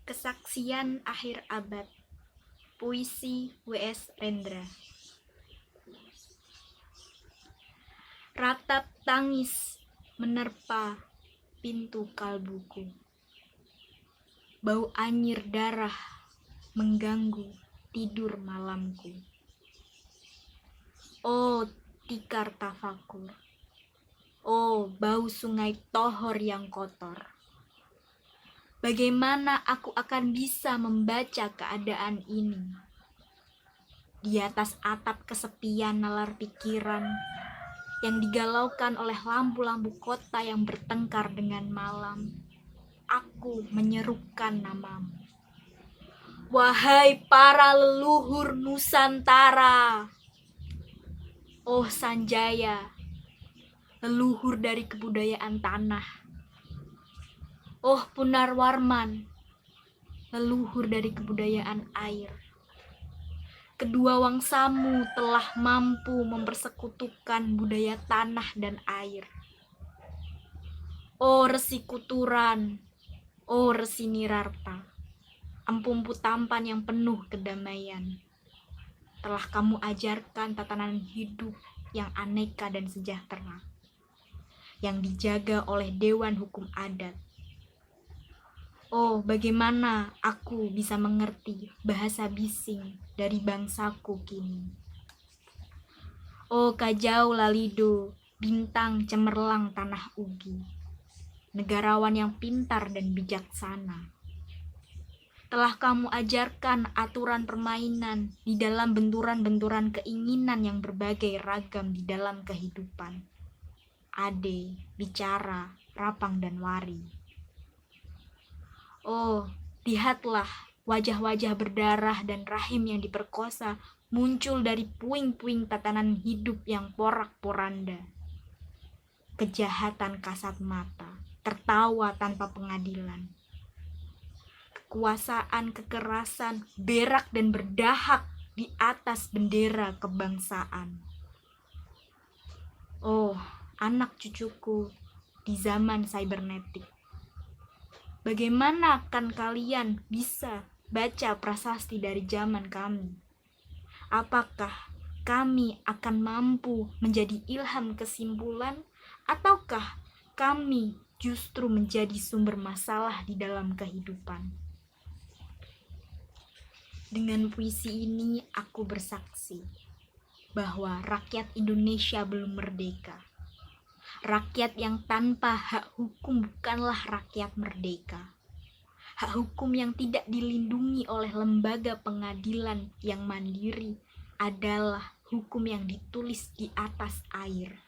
Kesaksian Akhir Abad. Puisi W.S. Rendra. Ratap tangis menerpa pintu kalbuku. Bau anyir darah mengganggu tidur malamku. Oh tikar tafakur, oh bau sungai Tohor yang kotor. Bagaimana aku akan bisa membaca keadaan ini? Di atas atap kesepian nalar pikiran yang digalaukan oleh lampu-lampu kota yang bertengkar dengan malam, aku menyerukan namamu. Wahai para leluhur Nusantara, oh Sanjaya, leluhur dari kebudayaan tanah. Oh Punarwarman, leluhur dari kebudayaan air. Kedua wangsamu telah mampu mempersekutukan budaya tanah dan air. Oh Resi Kuturan, oh Resi Nirarta, empu-empu tampan yang penuh kedamaian. Telah kamu ajarkan tatanan hidup yang aneka dan sejahtera, yang dijaga oleh Dewan Hukum Adat. Oh, bagaimana aku bisa mengerti bahasa bising dari bangsaku kini. Oh, Kajau Lalido, bintang cemerlang tanah Ugi, negarawan yang pintar dan bijaksana. Telah kamu ajarkan aturan permainan di dalam benturan-benturan keinginan yang berbagai ragam di dalam kehidupan. Ade, bicara, rapang, dan wari. Oh, lihatlah wajah-wajah berdarah dan rahim yang diperkosa muncul dari puing-puing tatanan hidup yang porak-poranda. Kejahatan kasat mata, tertawa tanpa pengadilan. Kekuasaan, kekerasan, berak dan berdahak di atas bendera kebangsaan. Oh, anak cucuku di zaman cybernetik. Bagaimana akan kalian bisa baca prasasti dari zaman kami? Apakah kami akan mampu menjadi ilham kesimpulan, ataukah kami justru menjadi sumber masalah di dalam kehidupan? Dengan puisi ini aku bersaksi bahwa rakyat Indonesia belum merdeka. Rakyat yang tanpa hak hukum bukanlah rakyat merdeka. Hak hukum yang tidak dilindungi oleh lembaga pengadilan yang mandiri adalah hukum yang ditulis di atas air.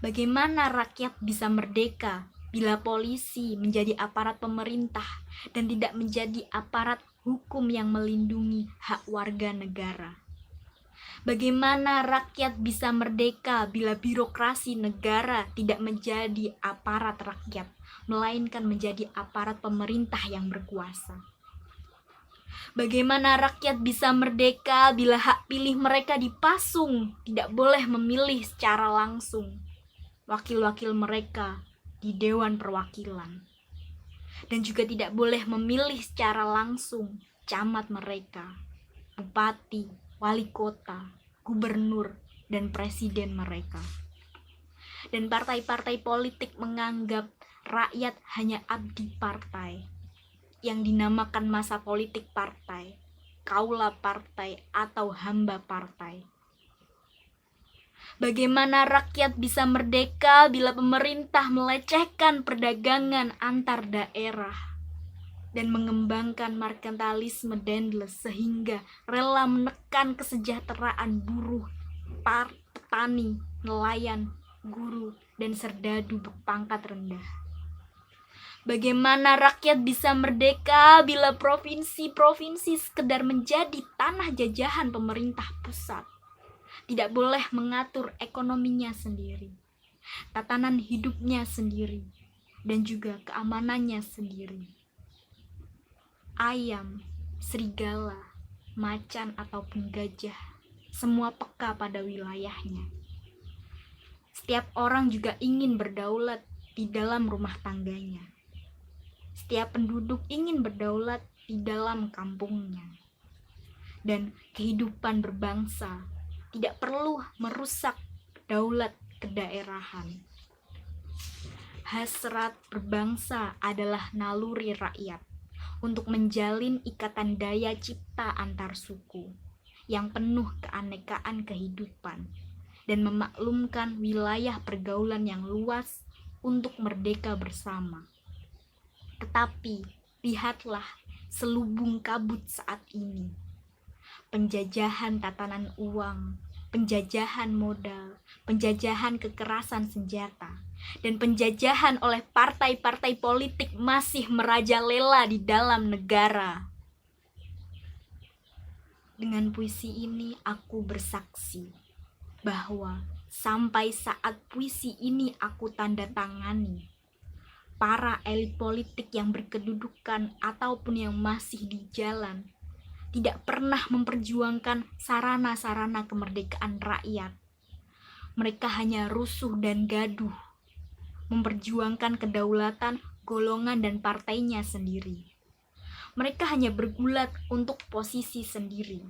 Bagaimana rakyat bisa merdeka bila polisi menjadi aparat pemerintah dan tidak menjadi aparat hukum yang melindungi hak warga negara? Bagaimana rakyat bisa merdeka bila birokrasi negara tidak menjadi aparat rakyat, melainkan menjadi aparat pemerintah yang berkuasa? Bagaimana rakyat bisa merdeka bila hak pilih mereka dipasung, tidak boleh memilih secara langsung wakil-wakil mereka di Dewan Perwakilan, dan juga tidak boleh memilih secara langsung camat mereka, bupati, wali kota, gubernur, dan presiden mereka. Dan partai-partai politik menganggap rakyat hanya abdi partai, yang dinamakan masa politik partai, kaula partai, atau hamba partai. Bagaimana rakyat bisa merdeka bila pemerintah melecehkan perdagangan antar daerah dan mengembangkan merkantilisme dendles sehingga rela menekan kesejahteraan buruh, petani, nelayan, guru, dan serdadu berpangkat rendah? Bagaimana rakyat bisa merdeka bila provinsi-provinsi sekedar menjadi tanah jajahan pemerintah pusat, tidak boleh mengatur ekonominya sendiri, tatanan hidupnya sendiri, dan juga keamanannya sendiri? Ayam, serigala, macan, ataupun gajah, semua peka pada wilayahnya. Setiap orang juga ingin berdaulat di dalam rumah tangganya. Setiap penduduk ingin berdaulat di dalam kampungnya. Dan kehidupan berbangsa tidak perlu merusak daulat kedaerahan. Hasrat berbangsa adalah naluri rakyat untuk menjalin ikatan daya cipta antar suku yang penuh keanekaan kehidupan dan memaklumkan wilayah pergaulan yang luas untuk merdeka bersama. Tetapi lihatlah selubung kabut saat ini. Penjajahan tatanan uang, penjajahan modal, penjajahan kekerasan senjata, dan penjajahan oleh partai-partai politik masih merajalela di dalam negara. Dengan puisi ini aku bersaksi bahwa sampai saat puisi ini aku tanda tangani, para elit politik yang berkedudukan ataupun yang masih di jalan tidak pernah memperjuangkan sarana-sarana kemerdekaan rakyat. Mereka hanya rusuh dan gaduh, memperjuangkan kedaulatan golongan dan partainya sendiri. Mereka hanya bergulat untuk posisi sendiri.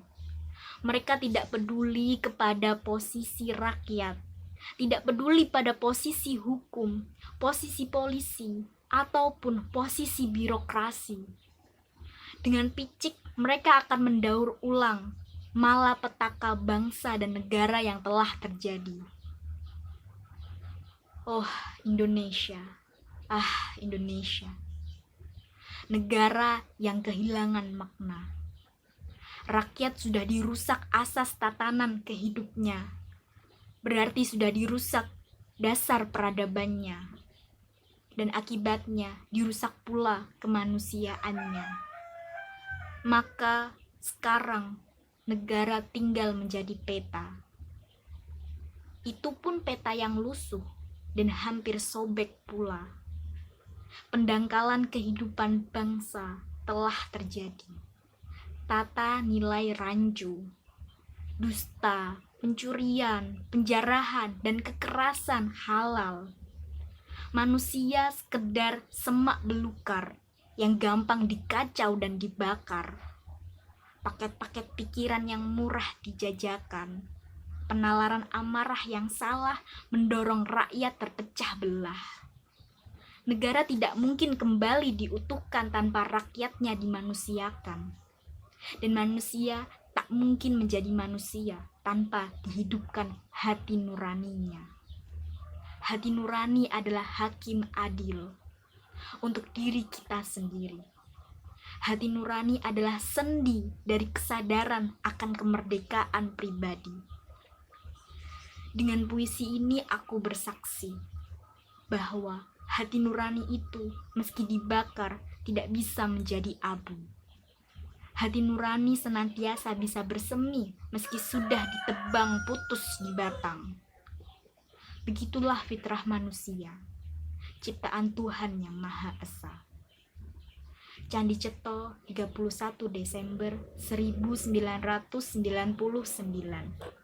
Mereka tidak peduli kepada posisi rakyat, tidak peduli pada posisi hukum, posisi polisi, ataupun posisi birokrasi. Dengan picik, mereka akan mendaur ulang malapetaka bangsa dan negara yang telah terjadi. Oh, Indonesia. Indonesia. Negara yang kehilangan makna. Rakyat sudah dirusak asas tatanan kehidupnya. Berarti sudah dirusak dasar peradabannya. Dan akibatnya dirusak pula kemanusiaannya. Maka sekarang negara tinggal menjadi peta. Itu pun peta yang lusuh dan hampir sobek pula. Pendangkalan kehidupan bangsa telah terjadi. Tata nilai rancu, dusta, pencurian, penjarahan, dan kekerasan halal. Manusia sekedar semak belukar yang gampang dikacau dan dibakar. Paket-paket pikiran yang murah dijajakan. Penalaran amarah yang salah mendorong rakyat terpecah belah. Negara tidak mungkin kembali diutuhkan tanpa rakyatnya dimanusiakan. Dan manusia tak mungkin menjadi manusia tanpa dihidupkan hati nuraninya. Hati nurani adalah hakim adil untuk diri kita sendiri. Hati nurani adalah sendi dari kesadaran akan kemerdekaan pribadi. Dengan puisi ini aku bersaksi bahwa hati nurani itu meski dibakar tidak bisa menjadi abu. Hati nurani senantiasa bisa bersemi meski sudah ditebang putus di batang. Begitulah fitrah manusia, ciptaan Tuhan yang Maha Esa. Candi Ceto, 31 Desember 1999.